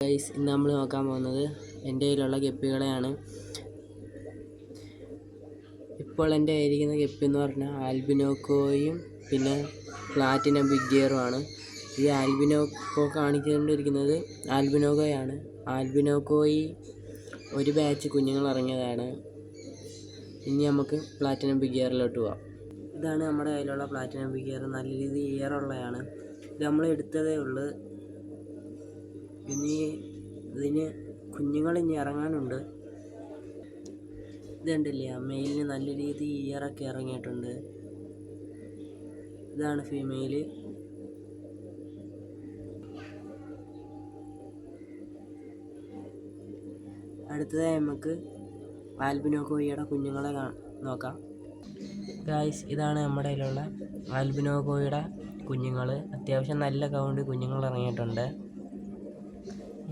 Guys, ഇന്ന് നമ്മൾ നോക്കാൻ പോകുന്നത് എൻ്റെ കയ്യിലുള്ള ഗപ്പികളെയാണ്. ഇപ്പോൾ എൻ്റെ കയ്യിരിക്കുന്ന ഗപ്പി എന്ന് പറഞ്ഞാൽ ആൽബിനോക്കോയും പിന്നെ പ്ലാറ്റിനം ബിഗ് ഗിയറുമാണ്. ഈ ആൽബിനോക്കോ കാണിച്ചുകൊണ്ടിരിക്കുന്നത് ആൽബിനോക്കോയാണ്. ആൽബിനോക്കോയി ഒരു ബാച്ച് കുഞ്ഞുങ്ങൾ ഇറങ്ങിയതാണ്. ഇനി നമുക്ക് പ്ലാറ്റിനം ബിഗ് ഗിയറിലോട്ട് പോവാം. ഇതാണ് നമ്മുടെ കയ്യിലുള്ള പ്ലാറ്റിനം ബിഗ് ഗിയർ. നല്ല രീതിയിൽ ഇയറുള്ളതാണ്. ഇത് നമ്മൾ എടുത്തതേ ഉള്ളൂ. ഇതിന് കുഞ്ഞുങ്ങൾ ഇനി ഇറങ്ങാനുണ്ട്. ഇത് കണ്ടില്ലേ, മെയിലിന് നല്ല രീതിയിൽ ഇയറൊക്കെ ഇറങ്ങിയിട്ടുണ്ട്. ഇതാണ് ഫീമെയിൽ. അടുത്തതായി നമുക്ക് ആൽബിനോക്കോയുടെ കുഞ്ഞുങ്ങളെ നോക്കാം. ഗായ്സ്, ഇതാണ് നമ്മുടെ കയ്യിലുള്ള ആൽബിനോക്കോയുടെ കുഞ്ഞുങ്ങൾ. അത്യാവശ്യം നല്ല കൗണ്ട് കുഞ്ഞുങ്ങൾ ഇറങ്ങിയിട്ടുണ്ട്.